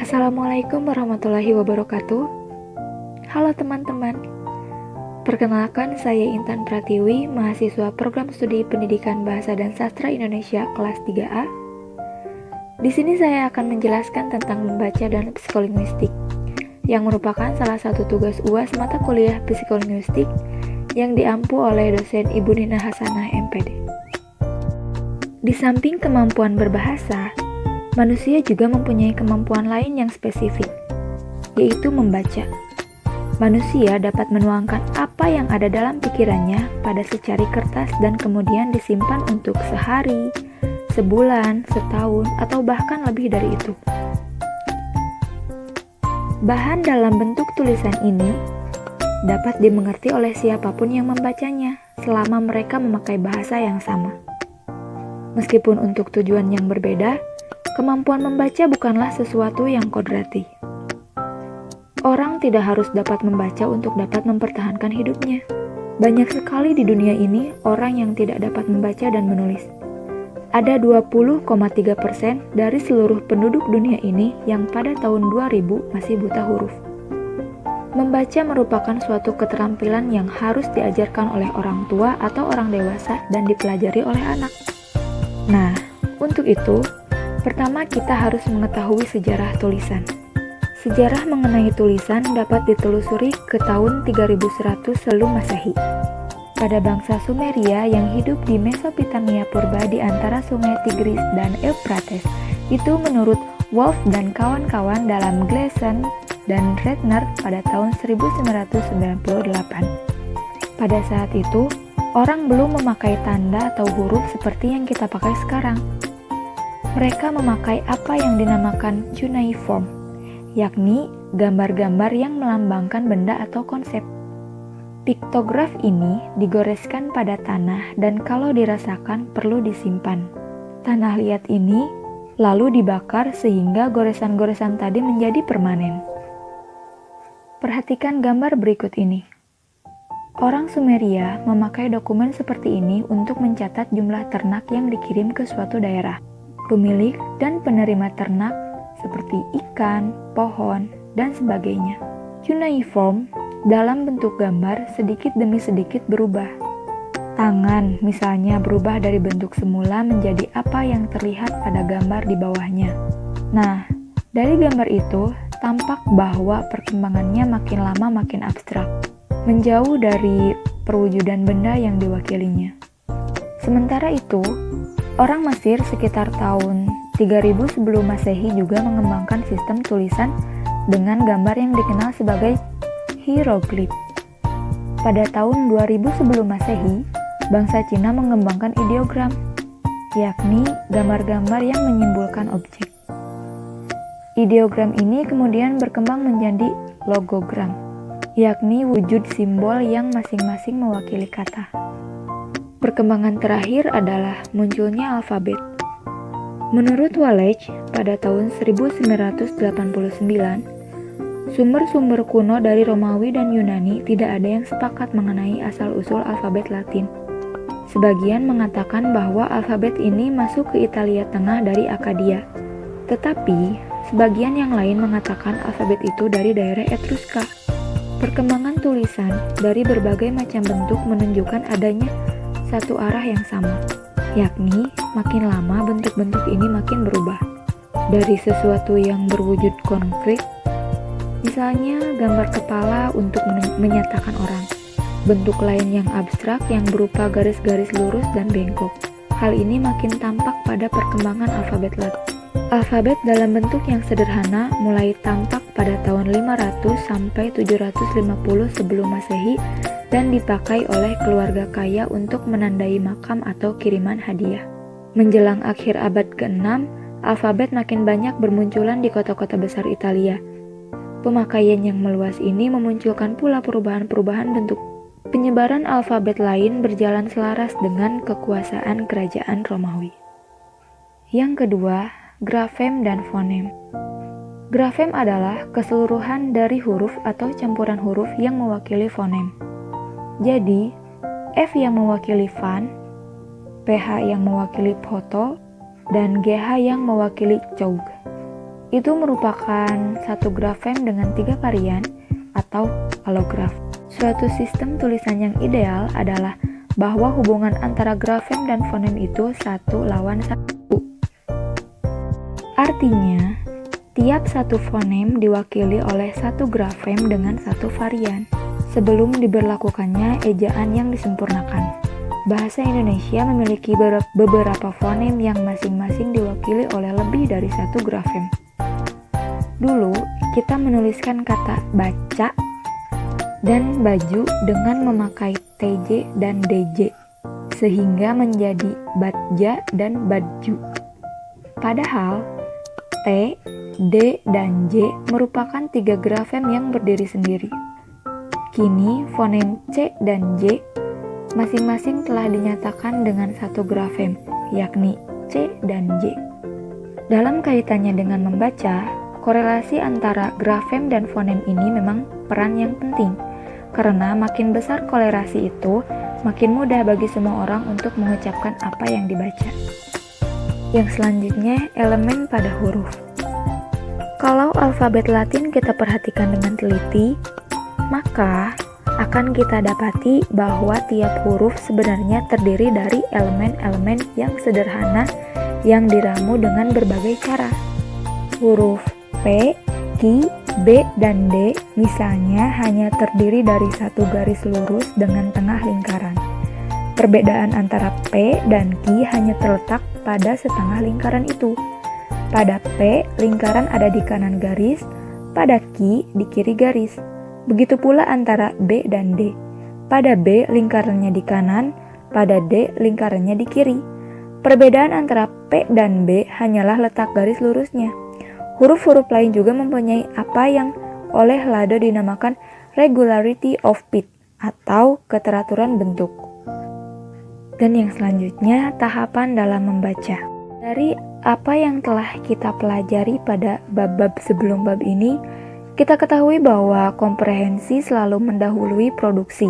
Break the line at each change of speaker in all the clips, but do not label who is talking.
Assalamualaikum warahmatullahi wabarakatuh. Halo teman-teman. Perkenalkan, saya Intan Pratiwi, mahasiswa Program Studi Pendidikan Bahasa dan Sastra Indonesia kelas 3A. Di sini saya akan menjelaskan tentang membaca dan psikolinguistik, yang merupakan salah satu tugas UAS mata kuliah psikolinguistik yang diampu oleh dosen Ibu Nina Hasanah MPD. Di samping kemampuan berbahasa, manusia juga mempunyai kemampuan lain yang spesifik, yaitu membaca. Manusia dapat menuangkan apa yang ada dalam pikirannya pada secari kertas dan kemudian disimpan untuk sehari, sebulan, setahun, atau bahkan lebih dari itu. Bahan dalam bentuk tulisan ini dapat dimengerti oleh siapapun yang membacanya selama mereka memakai bahasa yang sama. Meskipun untuk tujuan yang berbeda, kemampuan membaca bukanlah sesuatu yang kodrati. Orang tidak harus dapat membaca untuk dapat mempertahankan hidupnya. Banyak sekali di dunia ini orang yang tidak dapat membaca dan menulis. Ada 20,3% dari seluruh penduduk dunia ini yang pada tahun 2000 masih buta huruf. Membaca merupakan suatu keterampilan yang harus diajarkan oleh orang tua atau orang dewasa dan dipelajari oleh anak. Nah, untuk itu, pertama, kita harus mengetahui sejarah tulisan. Sejarah mengenai tulisan dapat ditelusuri ke tahun 3100 sebelum Masehi. Pada bangsa Sumeria yang hidup di Mesopotamia purba di antara sungai Tigris dan Euphrates, itu menurut Wolff dan kawan-kawan dalam Gleason dan Redner pada tahun 1998. Pada saat itu, orang belum memakai tanda atau huruf seperti yang kita pakai sekarang. Mereka memakai apa yang dinamakan cuneiform, yakni gambar-gambar yang melambangkan benda atau konsep. Piktograf ini digoreskan pada tanah dan kalau dirasakan perlu disimpan. Tanah liat ini lalu dibakar sehingga goresan-goresan tadi menjadi permanen. Perhatikan gambar berikut ini. Orang Sumeria memakai dokumen seperti ini untuk mencatat jumlah ternak yang dikirim ke suatu daerah. Pemilik dan penerima ternak seperti ikan, pohon, dan sebagainya. Cuneiform dalam bentuk gambar sedikit demi sedikit berubah. Tangan misalnya berubah dari bentuk semula menjadi apa yang terlihat pada gambar di bawahnya. Nah, dari gambar itu tampak bahwa perkembangannya makin lama makin abstrak, menjauh dari perwujudan benda yang diwakilinya. Sementara itu, orang Mesir sekitar tahun 3000 sebelum Masehi juga mengembangkan sistem tulisan dengan gambar yang dikenal sebagai hieroglif. Pada tahun 2000 sebelum Masehi, bangsa Cina mengembangkan ideogram, yakni gambar-gambar yang menyimbolkan objek. Ideogram ini kemudian berkembang menjadi logogram, yakni wujud simbol yang masing-masing mewakili kata. Perkembangan terakhir adalah munculnya alfabet. Menurut Walech, pada tahun 1989, sumber-sumber kuno dari Romawi dan Yunani tidak ada yang sepakat mengenai asal-usul alfabet Latin. Sebagian mengatakan bahwa alfabet ini masuk ke Italia Tengah dari Akadia, tetapi sebagian yang lain mengatakan alfabet itu dari daerah Etruska. Perkembangan tulisan dari berbagai macam bentuk menunjukkan adanya satu arah yang sama, yakni makin lama bentuk-bentuk ini makin berubah. Dari sesuatu yang berwujud konkret, misalnya gambar kepala untuk menyatakan orang, bentuk lain yang abstrak yang berupa garis-garis lurus dan bengkok. Hal ini makin tampak pada perkembangan alfabet Latin. Alfabet dalam bentuk yang sederhana mulai tampak pada tahun 500 sampai 750 sebelum Masehi dan dipakai oleh keluarga kaya untuk menandai makam atau kiriman hadiah. Menjelang akhir abad ke-6, alfabet makin banyak bermunculan di kota-kota besar Italia. Pemakaian yang meluas ini memunculkan pula perubahan-perubahan bentuk. Penyebaran alfabet lain berjalan selaras dengan kekuasaan kerajaan Romawi. Yang kedua, grafem dan fonem. Grafem adalah keseluruhan dari huruf atau campuran huruf yang mewakili fonem. Jadi, F yang mewakili fan, PH yang mewakili poto, dan GH yang mewakili choug. Itu merupakan satu grafem dengan 3 varian atau allograf. Suatu sistem tulisan yang ideal adalah bahwa hubungan antara grafem dan fonem itu 1:1. Artinya, tiap satu fonem diwakili oleh satu grafem dengan satu varian sebelum diberlakukannya ejaan yang disempurnakan. Bahasa Indonesia memiliki beberapa fonem yang masing-masing diwakili oleh lebih dari satu grafem. Dulu, kita menuliskan kata baca dan baju dengan memakai TJ dan DJ, sehingga menjadi batja dan badju. Padahal, T, D, dan J merupakan 3 grafem yang berdiri sendiri. Kini, fonem C dan J masing-masing telah dinyatakan dengan satu grafem, yakni C dan J. Dalam kaitannya dengan membaca, korelasi antara grafem dan fonem ini memang peran yang penting, karena makin besar korelasi itu, makin mudah bagi semua orang untuk mengucapkan apa yang dibaca. Yang selanjutnya, elemen pada huruf. Kalau alfabet Latin kita perhatikan dengan teliti, maka akan kita dapati bahwa tiap huruf sebenarnya terdiri dari elemen-elemen yang sederhana yang diramu dengan berbagai cara. Huruf P, Q, B, dan D misalnya hanya terdiri dari satu garis lurus dengan tengah lingkaran. Perbedaan antara P dan Q hanya terletak pada setengah lingkaran itu. Pada P, lingkaran ada di kanan garis, pada Q di kiri garis. Begitu pula antara B dan D. Pada B, lingkarannya di kanan, pada D, lingkarannya di kiri. Perbedaan antara P dan B hanyalah letak garis lurusnya. Huruf-huruf lain juga mempunyai apa yang oleh Lado dinamakan regularity of beat atau keteraturan bentuk. Dan yang selanjutnya, tahapan dalam membaca. Dari apa yang telah kita pelajari pada bab-bab sebelum bab ini, kita ketahui bahwa komprehensi selalu mendahului produksi.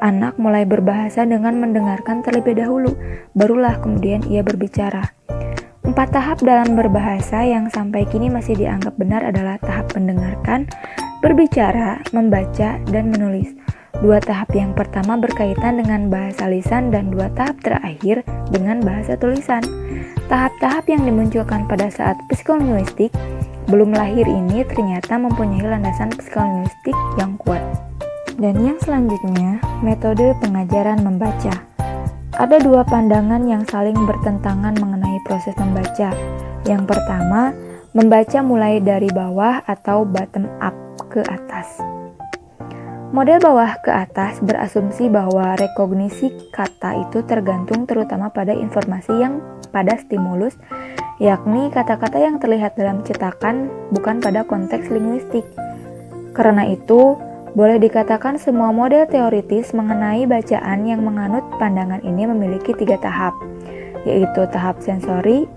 Anak mulai berbahasa dengan mendengarkan terlebih dahulu, barulah kemudian ia berbicara. 4 tahap dalam berbahasa yang sampai kini masih dianggap benar adalah tahap mendengarkan, berbicara, membaca, dan menulis. 2 tahap yang pertama berkaitan dengan bahasa lisan dan 2 tahap terakhir dengan bahasa tulisan. Tahap-tahap yang dimunculkan pada saat psikolinguistik belum lahir ini ternyata mempunyai landasan psikolinguistik yang kuat. Dan yang selanjutnya, metode pengajaran membaca. Ada 2 pandangan yang saling bertentangan mengenai proses membaca. Yang pertama, membaca mulai dari bawah atau bottom up ke atas. Model bawah ke atas berasumsi bahwa rekognisi kata itu tergantung terutama pada informasi yang pada stimulus, yakni kata-kata yang terlihat dalam cetakan, bukan pada konteks linguistik. Karena itu, boleh dikatakan semua model teoritis mengenai bacaan yang menganut pandangan ini memiliki 3 tahap, yaitu tahap sensori,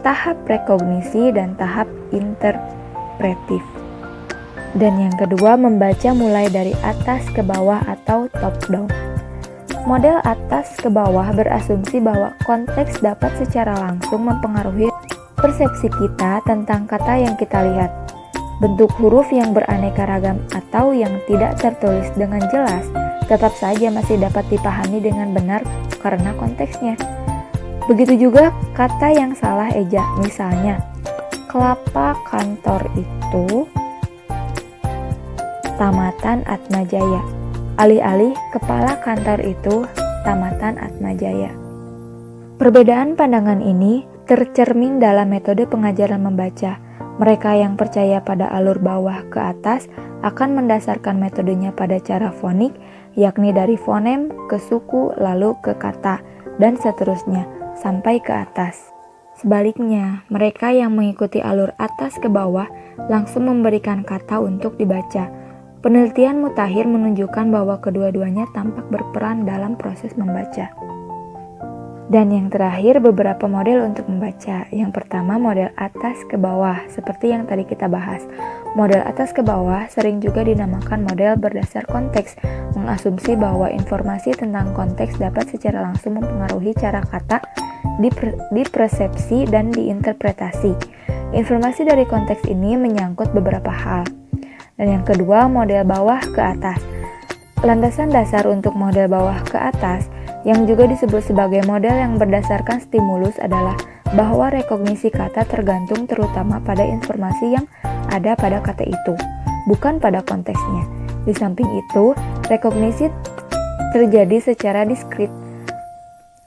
tahap rekognisi, dan tahap interpretif. Dan yang kedua, membaca mulai dari atas ke bawah atau top down. Model atas ke bawah berasumsi bahwa konteks dapat secara langsung mempengaruhi persepsi kita tentang kata yang kita lihat. Bentuk huruf yang beraneka ragam atau yang tidak tertulis dengan jelas tetap saja masih dapat dipahami dengan benar karena konteksnya. Begitu juga kata yang salah eja, misalnya kelapa kantor itu tamatan Atmajaya. Alih-alih kepala kantor itu tamatan Atmajaya. Perbedaan pandangan ini tercermin dalam metode pengajaran membaca. Mereka yang percaya pada alur bawah ke atas akan mendasarkan metodenya pada cara fonik, yakni dari fonem ke suku lalu ke kata, dan seterusnya sampai ke atas. Sebaliknya, mereka yang mengikuti alur atas ke bawah langsung memberikan kata untuk dibaca. Penelitian mutakhir menunjukkan bahwa kedua-duanya tampak berperan dalam proses membaca. Dan yang terakhir, beberapa model untuk membaca. Yang pertama, model atas ke bawah, seperti yang tadi kita bahas. Model atas ke bawah sering juga dinamakan model berdasar konteks, mengasumsi bahwa informasi tentang konteks dapat secara langsung mempengaruhi cara kata, dipersepsi, dan diinterpretasi. Informasi dari konteks ini menyangkut beberapa hal. Dan yang kedua, model bawah ke atas. Landasan dasar untuk model bawah ke atas, yang juga disebut sebagai model yang berdasarkan stimulus adalah bahwa rekognisi kata tergantung terutama pada informasi yang ada pada kata itu, bukan pada konteksnya. Di samping itu, rekognisi terjadi secara diskrit,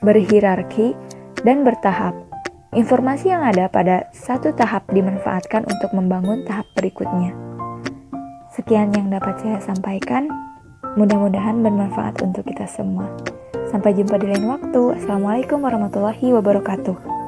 berhierarki, dan bertahap. Informasi yang ada pada satu tahap dimanfaatkan untuk membangun tahap berikutnya. Sekian yang dapat saya sampaikan, mudah-mudahan bermanfaat untuk kita semua. Sampai jumpa di lain waktu. Assalamualaikum warahmatullahi wabarakatuh.